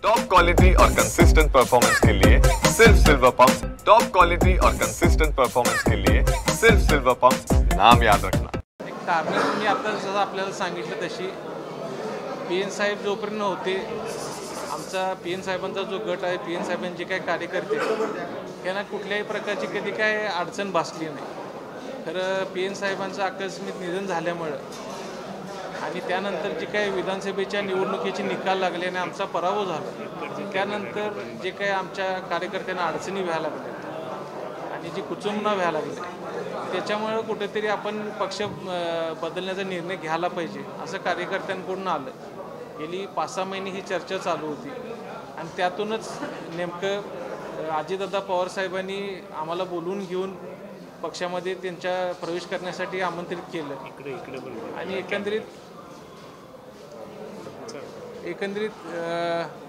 Top quality और consistent performance के लिए सिर्फ सिल्वर पंप्स। टॉप क्वालिटी और कंसिस्टेंट परफॉर्मेंस के लिए सिर्फ सिल्वर पंप्स, नाम याद रखना। एक कारण तुम्ही आता जसं आपल्याला सांगितलं तशी PN साहेब जोपर्यंत होते, आमचा PN साहेबांचा जो गट आहे, PN साहेबांचे काय कार्यकर्ते त्यांना कुठल्याही प्रकारची कधी काय अडचण भासली नाही। खरं PN साहेबांचं आकस्मिक निधन झाल्यामुळं आणि त्यानंतर जी काही विधानसभेच्या निवडणुकीचे निकाल लागले आणि आमचा पराभव झाला, त्यानंतर जे काही आमच्या कार्यकर्त्यांना अडचणी व्हायला लागल्या आणि जी कुचंबना व्हायला लागली, त्याच्यामुळे कुठेतरी आपण पक्ष बदलण्याचा निर्णय घ्यायला पाहिजे असं कार्यकर्त्यांकडून आलं। गेली 5-6 महिने ही चर्चा चालू होती आणि त्यातूनच नेमकं अजितदादा पवार साहेबांनी आम्हाला बोलवून घेऊन पक्षामध्ये त्यांच्या प्रवेश करण्यासाठी आमंत्रित केलं आणि एकंदरीत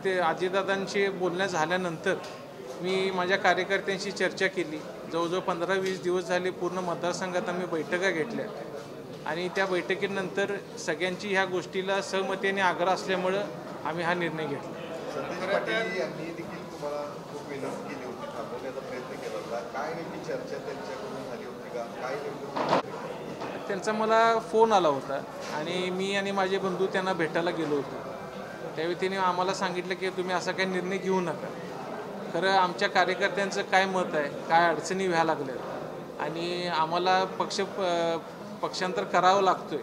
ते अजितदादांशी बोलणं झाल्यानंतर मी माझ्या कार्यकर्त्यांशी चर्चा केली। जवळजवळ 15-20 दिवस झाले पूर्ण मतदारसंघात आम्ही बैठका घेतल्या आणि त्या बैठकीनंतर सगळ्यांची ह्या गोष्टीला सहमतीने आग्रह असल्यामुळं आम्ही हा निर्णय घेतला। त्यांचा मला फोन आला होता आणि मी आणि माझे बंधू त्यांना भेटायला गेलो होतो। त्यावेळी त्यांनी आम्हाला सांगितलं की तुम्ही असा काही निर्णय घेऊ नका। खरं आमच्या कार्यकर्त्यांचं काय मत आहे, काय अडचणी व्हायला लागल्या आणि आम्हाला पक्षांतर करावं लागतोय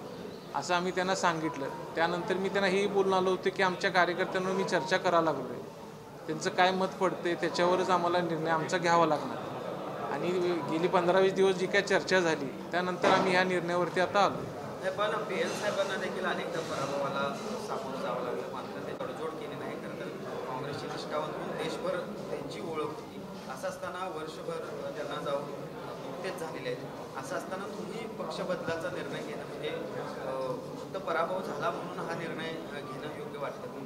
असं आम्ही त्यांना सांगितलं। त्यानंतर मी त्यांना हेही बोलून आलो होतो की आमच्या कार्यकर्त्यांवर मी चर्चा करायला लागलो आहे, त्यांचं काय मत पडते त्याच्यावरच आम्हाला निर्णय आमचा घ्यावा लागणार आणि गेली 15-20 दिवस जी काय चर्चा झाली त्यानंतर आम्ही ह्या निर्णयावरती आता आलो। पण PN साहेबांना देखील अनेकदा पराभवाला सामोरं जावं लागलं, मात्र ते तडजोड केली नाही। खरं तर काँग्रेसची निष्ठावंत देशभर त्यांची ओळख होती। असं असताना वर्षभर त्यांना जाऊन नुकतेच झालेले आहेत। असं असताना तुम्ही पक्ष बदलाचा निर्णय घेणं म्हणजे फक्त पराभव झाला म्हणून हा निर्णय घेणं योग्य वाटतं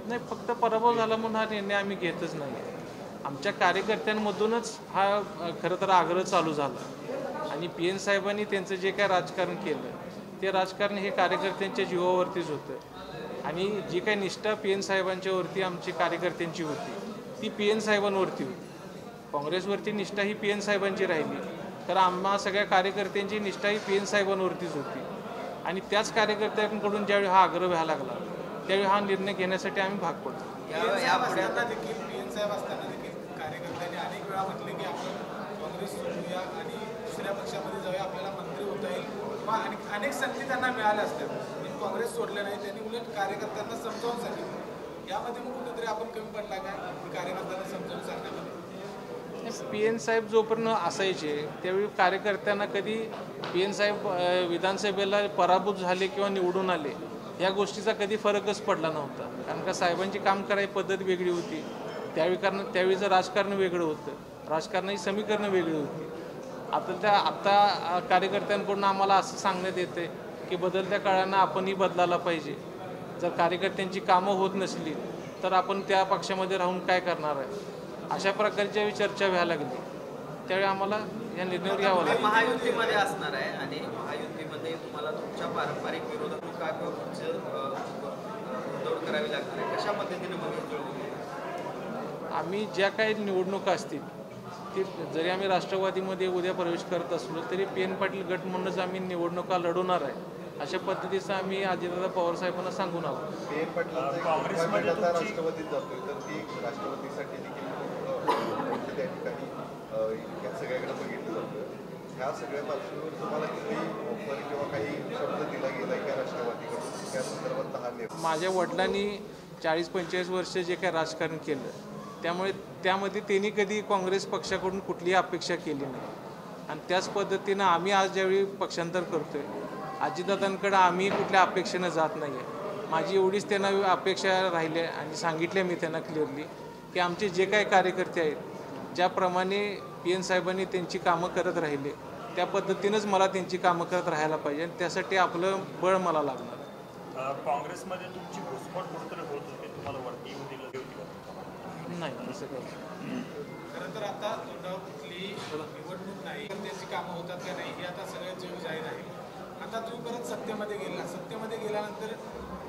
नाही। फक्त पराभव झाला म्हणून हा निर्णय आम्ही घेतच नाही। आमच्या कार्यकर्त्यांमधूनच हा खरं तर आग्रह चालू झाला आणि PN साहेबांनी त्यांचं जे काय राजकारण केलं ते राजकारण हे कार्यकर्त्यांच्या जीवावरतीच होतं आणि जी काही निष्ठा PN साहेबांच्यावरती आमची कार्यकर्त्यांची होती ती PN साहेबांवरती होती। काँग्रेसवरती निष्ठा ही PN साहेबांची राहिली, तर आम्हा सगळ्या कार्यकर्त्यांची निष्ठा ही PN साहेबांवरतीच होती आणि त्याच कार्यकर्त्यांकडून ज्यावेळी हा आग्रह व्हायला लागला त्यावेळी हा निर्णय घेण्यासाठी आम्ही भाग पडलो। PN साहेब असताना देखील कार्यकर्त्यांनी अनेक वेळा म्हटले की आपण काँग्रेस सोडूया आणि दुसऱ्या पक्षामध्ये जाऊया, आपल्याला मंत्री होता येईल किंवा अनेक संधी त्यांना मिळाल्या असतात, पण काँग्रेस सोडलं नाही। त्यांनी उलट कार्यकर्त्यांना समजावून सांगितलं। यामध्ये मग कुठेतरी आपण कमी पडला काय कार्यकर्त्यांना समजावून सांगण्यामध्ये? PN साहेब जोपर्यंत असायचे त्यावेळी कार्यकर्त्यांना कधी PN साहेब विधानसभेला पराभूत झाले किंवा निवडून आले या गोष्टीचा कधी फरकच पडला नव्हता, कारण का साहेबांची काम करायची पद्धत वेगळी होती। त्यावेळीचं राजकारण वेगळं होतं, राजकारणाची समीकरणं वेगळी होती। आता कार्यकर्त्यांकडून आम्हाला असं सांगण्यात येते की बदलत्या काळानं आपणही बदलायला पाहिजे। जर कार्यकर्त्यांची कामं होत नसली तर आपण त्या पक्षामध्ये राहून काय करणार आहे, अशा प्रकारची चर्चा व्हायला लागली। त्यावेळी आम्हाला या निर्णयावर यावं लागलं। महायुतीमध्ये असणार आहे आणि महायुतीमध्ये तुम्हाला तुमच्या पारंपरिक विरोधकांना किंवा तोड करावी लागणार आहे, कशा पद्धतीने मग आम्ही ज्या काही निवडणुका असतील ती जरी आम्ही राष्ट्रवादीमध्ये उद्या प्रवेश करत असलो तरी PN पाटील गट म्हणूनच आम्ही निवडणुका लढवणार आहे, अशा पद्धतीचं आम्ही अजितदादा पवार साहेबांना सांगून आलो। काँग्रेसमध्ये राष्ट्रवादीत जातोय तर ती राष्ट्रवादीसाठी त्या ठिकाणी सगळ्याकडे बघितलं जातं। ह्या सगळ्या पार्श्वभूमीवर तुम्हाला काही ऑफर किंवा काही शब्द दिला गेला की राष्ट्रवादीकडून त्या संदर्भात हा निर्णय? माझ्या वडिलांनी 40-45 वर्ष जे काही राजकारण केलं त्यामुळे त्यामध्ये त्यांनी कधी काँग्रेस पक्षाकडून कुठलीही अपेक्षा केली नाही आणि त्याच पद्धतीनं आम्ही आज ज्यावेळी पक्षांतर करतोय अजितदादांकडे आम्ही कुठल्या अपेक्षेनं जात नाही आहे। माझी एवढीच त्यांना अपेक्षा राहिली आणि सांगितले मी त्यांना क्लिअरली की आमचे जे काही कार्यकर्ते आहेत ज्याप्रमाणे PN साहेबांनी त्यांची कामं करत राहिले त्या पद्धतीनंच मला त्यांची कामं करत राहायला पाहिजे आणि त्यासाठी आपलं बळ मला लागणार। काँग्रेसमध्ये तुमची घुसमट कुठेतरी होत होती, तुम्हाला वरती येऊन दिलं होती? नाही तसं काही खरं तर आता कुठली निवडणूक नाही, त्यांची कामं होतात का नाही हे आता सगळं जग जाहीर आहे। आता तुम्ही परत सत्तेमध्ये गेल्यानंतर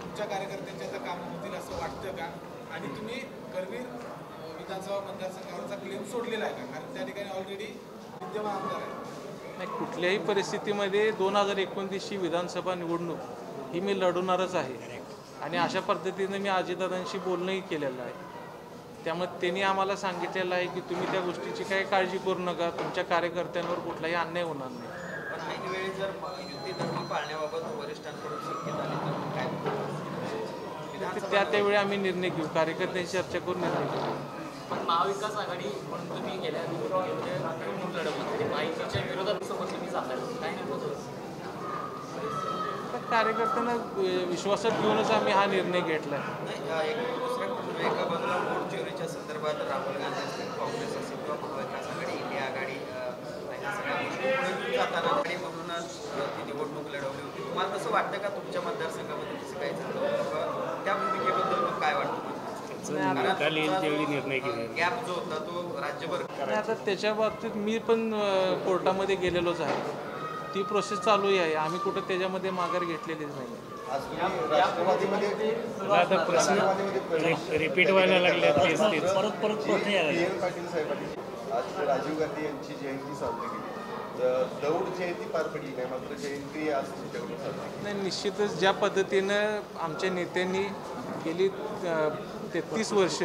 तुमच्या कार्यकर्त्यांच्या आता कामं होतील असं वाटतं का? आणि तुम्ही विधानसभा मतदारसंघावरचा क्लेम सोडलेला आहे का? कारण त्या ठिकाणी ऑलरेडी विद्यमान आमदार आहे. नाही, कुठल्याही परिस्थितीमध्ये 2029ची विधानसभा निवडणूक ही मी लढवणारच आहे आणि अशा पद्धतीने मी अजितदादांशी बोलणंही केलेलं आहे. त्यामुळे त्यांनी आम्हाला सांगितलेलं आहे की तुम्ही त्या गोष्टीची काही काळजी करू नका, तुमच्या कार्यकर्त्यांवर कुठलाही अन्याय होणार नाही. पण ऐन वेळी जर युती धर्म पाळण्याबाबत वरिष्ठांकडून संकेत आले तर काय त्यावेळी आम्ही निर्णय घेऊ, कार्यकर्त्यांशी चर्चा करून निर्णय घेऊ. पण महाविकास आघाडी म्हणून तुम्ही गेल्या निवडणूक लढवली, महायुतीच्या विरोधात सोबत तुम्ही जाताय, काय नाही होतं? कार्यकर्त्यांना विश्वासात घेऊनच आम्ही हा निर्णय घेतला आहे. नाही, एका बाजूला वोट चोरीच्या संदर्भात राहुल गांधी असतील, काँग्रेस असेल किंवा महाविकास आघाडी, इंडिया आघाडी या सगळ्या गोष्टी पुढे जाताना आणि म्हणूनच ती निवडणूक लढवली होती. तुम्हाला तसं वाटतं का तुमच्या मतदारसंघामध्ये तसं काही झालं? त्या भूमिकेबद्दल काय वाटतं? गॅप जो होता तो राज्यभर. आता त्याच्या बाबतीत मी पण कोर्टामध्ये गेलेलोच आहे, ती प्रोसेस चालू आहे. आम्ही कुठं त्याच्यामध्ये माघार घेतलेलीच नाही. रिपीट व्हायला लागले पाटील साहेबांनी आज राजीव गांधी यांची जयंती साजरी केली, दौड जयंती पार पडली नाही, मात्र जयंती आज तुमच्याकडून साजरी. नाही, निश्चितच ज्या पद्धतीनं आमच्या नेत्यांनी गेली 33 वर्ष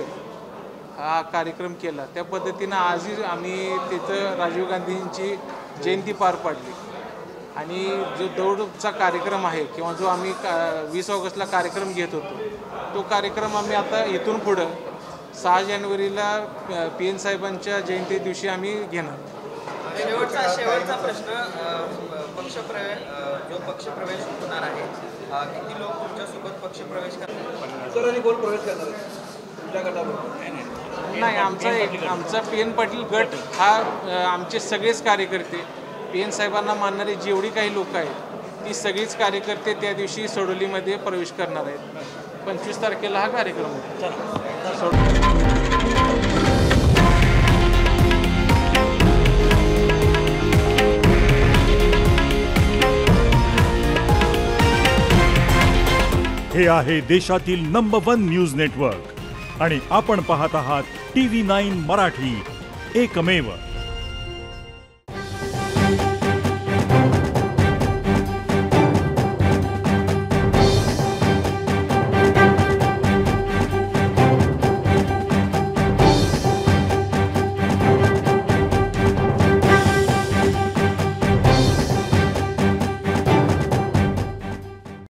हा कार्यक्रम केला, त्या पद्धतीनं आजही आम्ही तिथं राजीव गांधींची जयंती पार पाडली. आणि जो दौडचा कार्यक्रम आहे किंवा जो आम्ही 20 ऑगस्टला कार्यक्रम घेत होतो, तो कार्यक्रम आम्ही आता इथून पुढं 6 जानेवारीला PN साहेबांच्या जयंती दिवशी आम्ही घेणार. शेवटचा प्रश्न, जो पक्षप्रवेश होणार आहे, किती लोक तुमच्यासोबत पक्षप्रवेश करणार? नाही, आमचा PN पाटील गट हा आमचे सगळेच कार्यकर्ते, PN साहेबांना मानणारे जेवढी काही लोक आहेत ती सगळीच कार्यकर्ते त्या दिवशी सडोलीमध्ये प्रवेश करणार आहेत. 25 तारखेला हा कार्यक्रम होता. हे आहे देशातील नंबर 1 न्यूज नेटवर्क आणि आपण पाहत आहात TV9 मराठी, एकमेव.